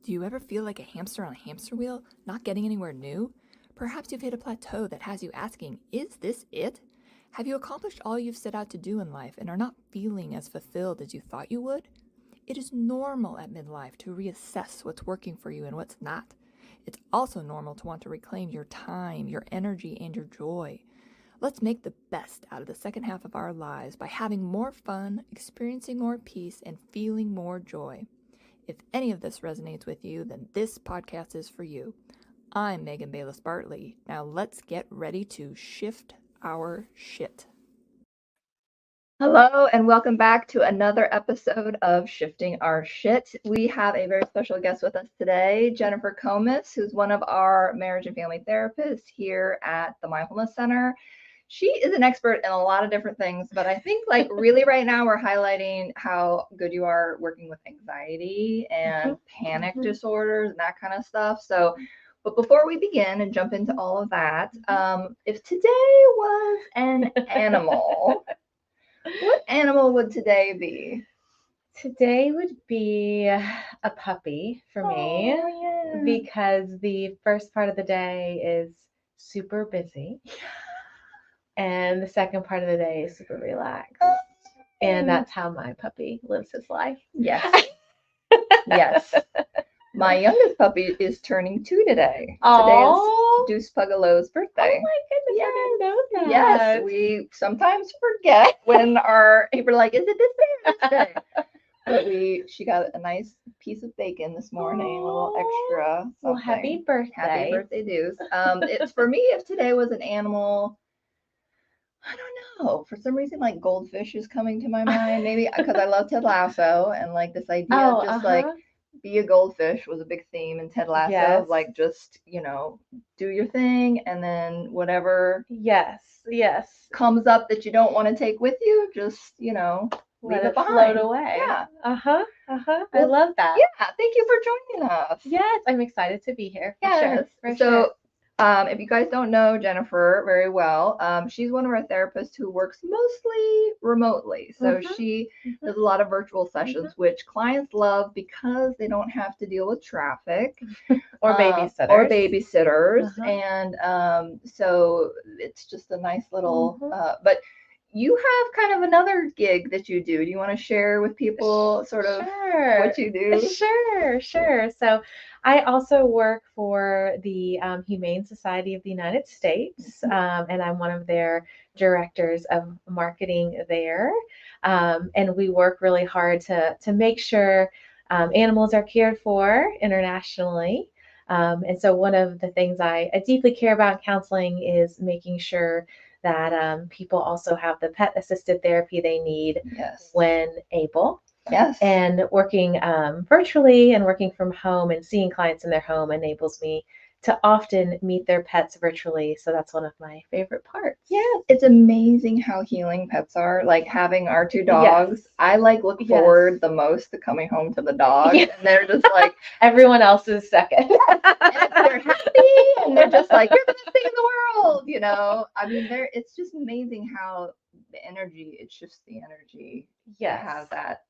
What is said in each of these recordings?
Do you ever feel like a hamster on a hamster wheel, not getting anywhere new? Perhaps you've hit a plateau that has you asking, is this it? Have you accomplished all you've set out to do in life and are not feeling as fulfilled as you thought you would? It is normal at midlife to reassess what's working for you and what's not. It's also normal to want to reclaim your time, your energy, and your joy. Let's make the best out of the second half of our lives by having more fun, experiencing more peace, and feeling more joy. If any of this resonates with you, then this podcast is for you. I'm Megan Bayless-Bartley. Now let's get ready to shift our shit. Hello, and welcome back to another episode of Shifting Our Shit. We have a very special guest with us today, Jennifer Komis, who's one of our marriage and family therapists here at the Mindfulness Center. She is an expert in a lot of different things, but I think really right now we're highlighting how good you are working with anxiety and panic disorders and that kind of stuff. But before we begin and jump into all of that, if today was an animal, what animal would today be? Today would be a puppy for me because the first part of the day is super busy and the second part of the day is super relaxed. And that's how my puppy lives his life. Yes. Yes. My youngest puppy is turning 2 today. Oh, Today is Deuce Puggalow's birthday. Oh my goodness, Yes. I didn't know that. Yes, we sometimes forget when we're like, is it this day or this day? But she got a nice piece of bacon this morning, a little extra something. Well, happy birthday. Happy birthday, Deuce. It's for me, if today was an animal, I don't know. For some reason, goldfish is coming to my mind. Maybe because I love Ted Lasso and this idea of just be a goldfish was a big theme in Ted Lasso. Yes. Just, do your thing and then whatever comes up that you don't want to take with you, just, leave it behind. Float away. Yeah. Well, I love that. Yeah. Thank you for joining us. Yes, I'm excited to be here. Yes. For sure. If you guys don't know Jennifer very well, she's one of our therapists who works mostly remotely. So she does a lot of virtual sessions, which clients love because they don't have to deal with traffic or babysitters. And so it's just a nice little, but you have kind of another gig that you do. Do you want to share with people sort of what you do? Sure. So I also work for the Humane Society of the United States, and I'm one of their directors of marketing there. And we work really hard to make sure animals are cared for internationally. And so one of the things I deeply care about in counseling is making sure that people also have the pet-assisted therapy they need when able. Yes. And working virtually and working from home and seeing clients in their home enables me to often meet their pets virtually. So that's one of my favorite parts. Yeah, it's amazing how healing pets are. Having our 2 dogs, I look forward the most to coming home to the dogs. And they're just everyone else is second. And they're happy and they're just you're the best thing in the world, I mean, it's just amazing how the energy, it's just the energy to have that,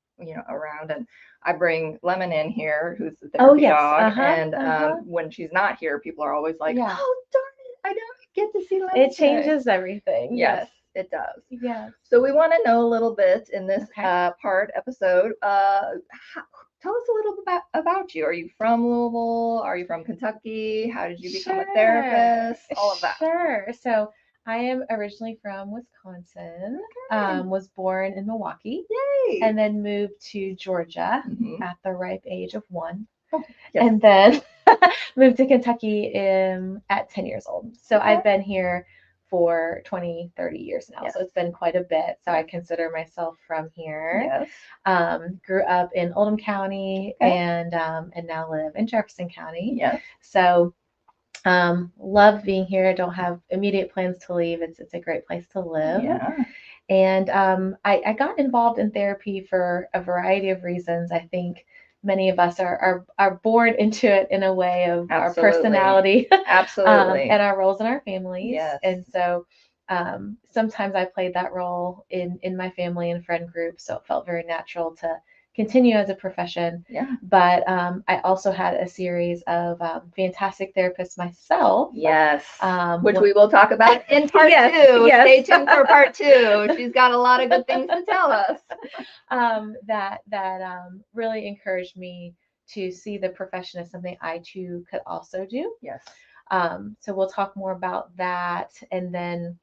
around. And I bring Lemon in here, who's the therapy dog. And when she's not here, people are always like, oh, darn it, I don't get to see Lemon. It changes everything. Yes, it does. Yes. So we want to know a little bit in this episode. Tell us a little bit about you. Are you from Louisville? Are you from Kentucky? How did you become a therapist? All of that. Sure. So I am originally from Wisconsin, was born in Milwaukee. Yay! And then moved to Georgia at the ripe age of 1. Oh, yes. And then moved to Kentucky at 10 years old. So I've been here for 20, 30 years now. So it's been quite a bit. So I consider myself from here. Yes. Grew up in Oldham County and now live in Jefferson County. Yes. So love being here. Don't have immediate plans to leave. It's a great place to live. Yeah. And I got involved in therapy for a variety of reasons. I think many of us are born into it in a way of our personality. Absolutely. And our roles in our families. Yes. And so sometimes I played that role in my family and friend group. So it felt very natural to continue as a profession. Yeah. But I also had a series of fantastic therapists myself. Yes. Which what- we will talk about in part Yes, 2. yes. Stay tuned for part 2. She's got a lot of good things to tell us. that really encouraged me to see the profession as something I too could also do. Yes. So we'll talk more about that. And then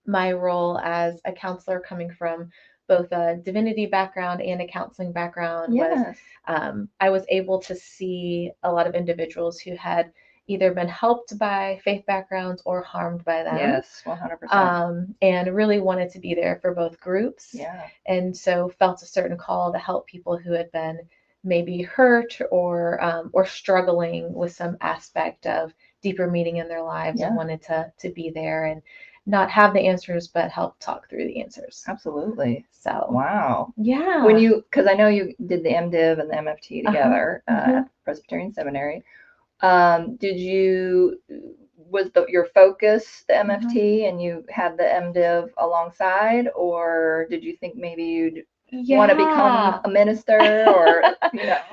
my role as a counselor coming from both a divinity background and a counseling background was I was able to see a lot of individuals who had either been helped by faith backgrounds or harmed by them. Yes, 100%. And really wanted to be there for both groups. Yeah. And so felt a certain call to help people who had been maybe hurt or struggling with some aspect of deeper meaning in their lives, and wanted to be there and not have the answers, but help talk through the answers. Absolutely. So wow. Yeah. When because I know you did the MDiv and the MFT together at Presbyterian Seminary. Was your focus the MFT and you had the MDiv alongside, or did you think maybe you'd want to become a minister, or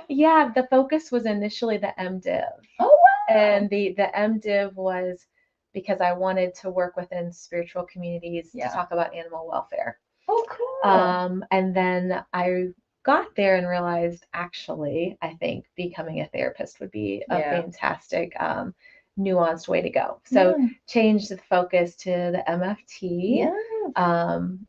Yeah, the focus was initially the MDiv. Oh wow. And the MDiv was because I wanted to work within spiritual communities to talk about animal welfare. Oh cool. And then I got there and realized, actually, I think becoming a therapist would be a fantastic nuanced way to go. So changed the focus to the MFT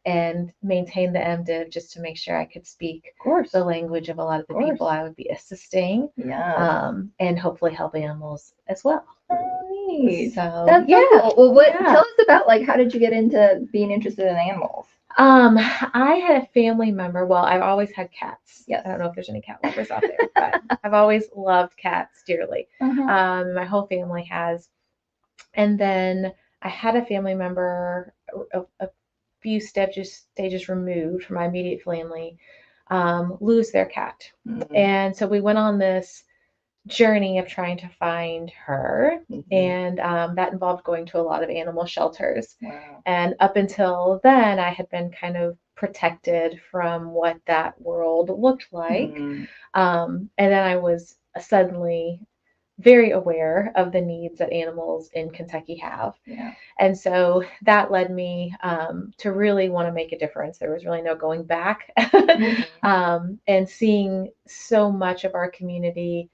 and maintain the MDiv just to make sure I could speak the language of a lot of the people I would be assisting. And hopefully help animals as well. Oh, neat. So that's so cool. Well, tell us about how did you get into being interested in animals? I had a family member. Well, I've always had cats. Yes. I don't know if there's any cat lovers out there, but I've always loved cats dearly. My whole family has. And then I had a family member a few stages removed from my immediate family lose their cat. And so we went on this journey of trying to find her, and that involved going to a lot of animal shelters. And up until then I had been kind of protected from what that world looked like. And then I was suddenly very aware of the needs that animals in Kentucky have. And so that led me to really want to make a difference. There was really no going back. And seeing so much of our community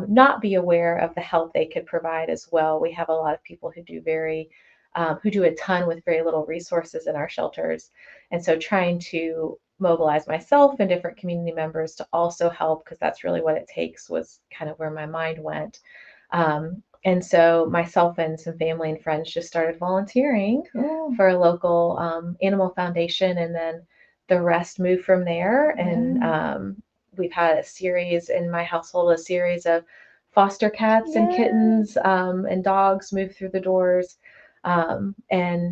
not be aware of the help they could provide as well. We have a lot of people who do a ton with very little resources in our shelters. And so trying to mobilize myself and different community members to also help, because that's really what it takes, was kind of where my mind went. And so myself and some family and friends just started volunteering for a local animal foundation, and then the rest moved from there. And we've had a series in my household, a series of foster cats and kittens and dogs move through the doors. And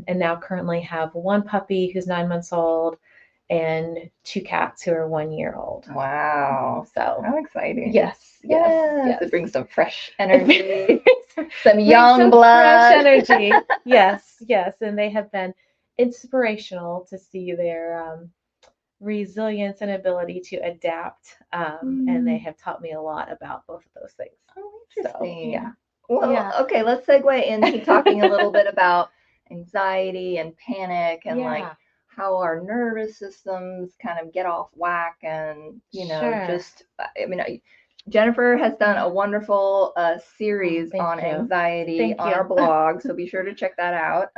now currently have one puppy who's 9 months old and 2 cats who are 1 year old. Wow. So how exciting. Yes. It brings some fresh energy, some young blood. Fresh energy. Yes. And they have been inspirational to see their resilience and ability to adapt. And they have taught me a lot about both of those things. Oh, interesting. So, Well, okay, let's segue into talking a little bit about anxiety and panic and how our nervous systems kind of get off whack, and Jennifer has done a wonderful series on anxiety on our blog, so be sure to check that out.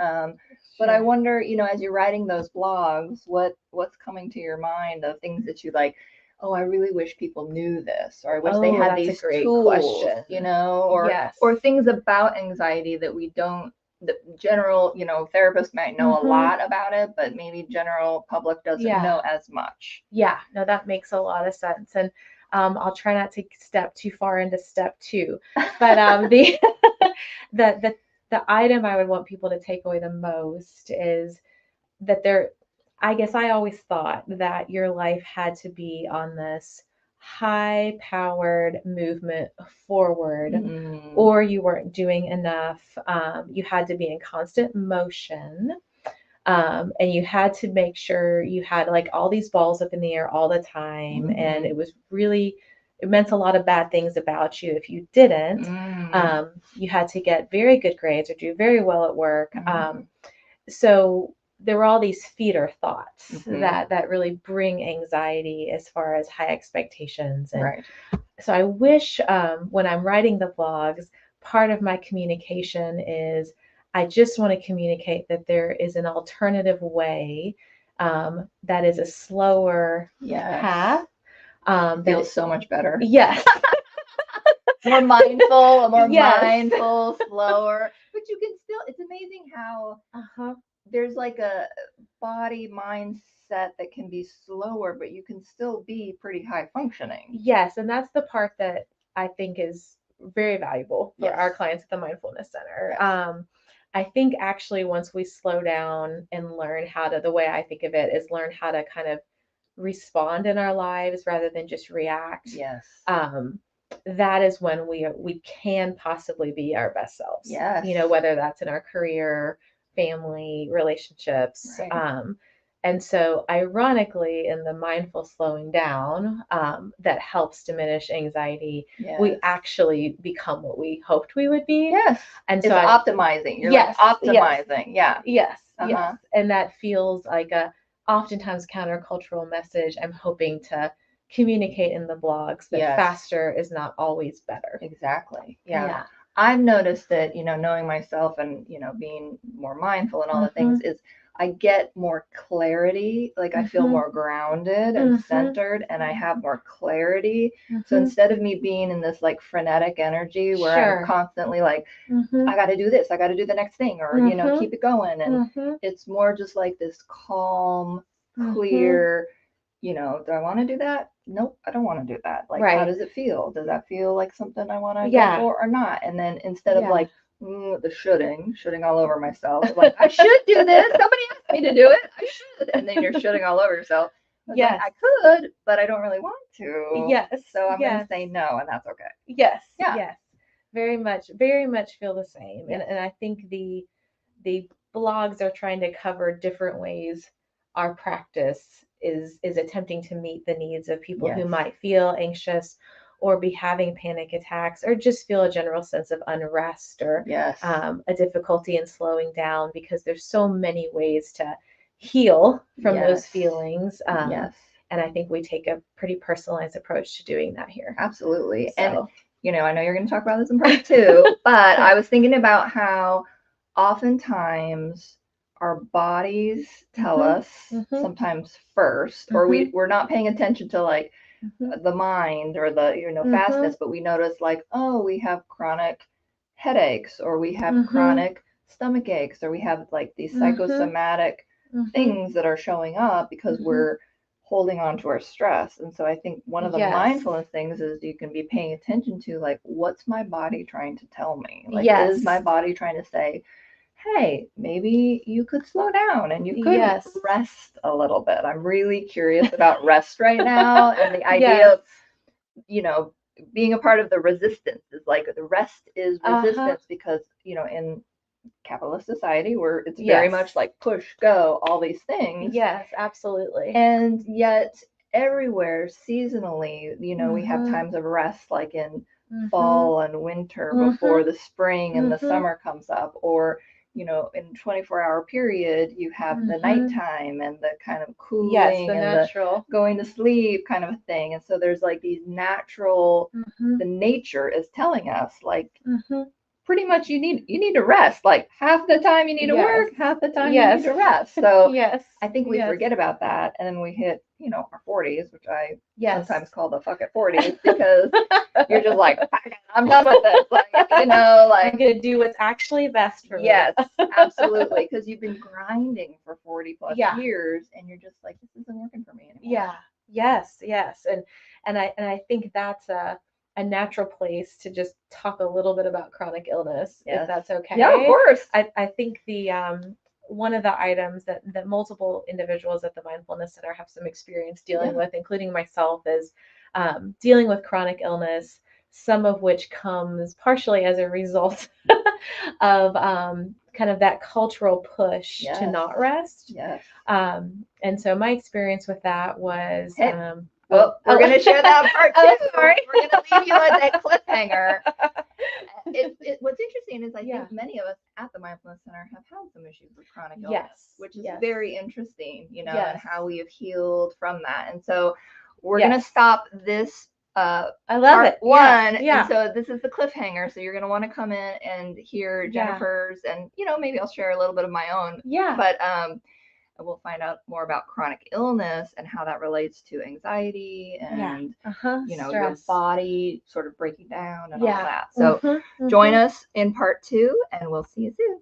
But I wonder, as you're writing those blogs, what's coming to your mind of things that you like? Oh, I really wish people knew this, or I wish they had these tools, or things about anxiety that we don't. The general, therapists might know a lot about it, but maybe general public doesn't know as much. Yeah, no, that makes a lot of sense. And I'll try not to step too far into step 2, but the item I would want people to take away the most is that I guess I always thought that your life had to be on this high-powered movement forward, or you weren't doing enough. You had to be in constant motion. And you had to make sure you had like all these balls up in the air all the time. And it was really, it meant a lot of bad things about you if you didn't. You had to get very good grades or do very well at work. So there were all these feeder thoughts that really bring anxiety as far as high expectations. And so I wish when I'm writing the blogs, part of my communication is I just want to communicate that there is an alternative way that is a slower path. Feels so much better. Yes. More mindful, mindful, slower. But you can still, it's amazing how there's like a body mindset that can be slower, but you can still be pretty high functioning. Yes. And that's the part that I think is very valuable for our clients at the Mindfulness Center. I think actually once we slow down and learn how to, the way I think of it is learn how to kind of respond in our lives rather than just react. That is when we can possibly be our best selves. You know, whether that's in our career, family, relationships. And so ironically, in the mindful slowing down that helps diminish anxiety, we actually become what we hoped we would be. And so optimizing. You're like optimizing. Yes. And that feels like a oftentimes countercultural message I'm hoping to communicate in the blogs that faster is not always better. Exactly. Yeah. I've noticed that, you know, knowing myself and, you know, being more mindful and all the things is I get more clarity. Like I feel more grounded and centered and I have more clarity. So instead of me being in this like frenetic energy where I'm constantly like, I got to do this, I got to do the next thing, or, you know, keep it going. And it's more just like this calm, clear, you know, do I want to do that? Nope, I don't want to do that. Like, how does it feel? Does that feel like something I want to go for or not? And then instead of like the shooting all over myself, like I should do this. Somebody asked me to do it. I should. And then you're shooting all all over yourself. Like, I could, but I don't really want to. So I'm going to say no, and that's okay. Yes. Very much feel the same. And I think the blogs are trying to cover different ways our practice is attempting to meet the needs of people who might feel anxious or be having panic attacks or just feel a general sense of unrest or a difficulty in slowing down, because there's so many ways to heal from those feelings. And I think we take a pretty personalized approach to doing that here. Absolutely. So. And, you know, I know you're going to talk about this in part 2, but I was thinking about how oftentimes our bodies tell us sometimes first, or we're not paying attention to like the mind or the, you know, fastness, but we notice like, oh, we have chronic headaches, or we have chronic stomach aches, or we have like these psychosomatic things that are showing up because we're holding on to our stress. And so I think one of the mindfulness things is you can be paying attention to like, what's my body trying to tell me? Like, is my body trying to say, hey, maybe you could slow down and you could rest a little bit. I'm really curious about rest right now. And the idea of, you know, being a part of the resistance is like the rest is resistance because, you know, in capitalist society where it's very much like push, go, all these things. Yes, absolutely. And yet everywhere seasonally, you know, we have times of rest like in fall and winter before the spring and the summer comes up, or you know, in 24-hour period, you have the nighttime and the kind of cooling the and natural the going to sleep kind of a thing. And so there's like these natural, the nature is telling us like, pretty much you need to rest. Like half the time you need to work, half the time you need to rest. So I think we forget about that. And then we hit, you know, our 40s, which I sometimes call the fuck it 40s, because you're just like, I'm done with this. Like, you know, like I'm going to do what's actually best for me. Yes, absolutely. Because you've been grinding for 40 plus years and you're just like, this isn't working for me anymore. Yes. And I think that's a natural place to just talk a little bit about chronic illness, if that's okay. Yeah, of course. I think the one of the items that multiple individuals at the Mindfulness Center have some experience dealing with, including myself, is dealing with chronic illness, some of which comes partially as a result of kind of that cultural push to Yes. not rest. Yes. And so my experience with that was, Hey, well, we're going to share that part too. Oh, sorry. We're going to leave you at that cliffhanger. What's interesting is I Yeah. think many of us at the Mindfulness Center have had some issues with chronic illness, Yes. which is Yes. very interesting, you know, Yes. and how we have healed from that. And so we're Yes. going to stop this I love part it. one. Yeah. And so this is the cliffhanger. So you're going to want to come in and hear Yeah. Jennifer's, and, you know, maybe I'll share a little bit of my own. Yeah. But we'll find out more about chronic illness and how that relates to anxiety and, you know, your body sort of breaking down and all that. So join us in part 2, and we'll see you soon.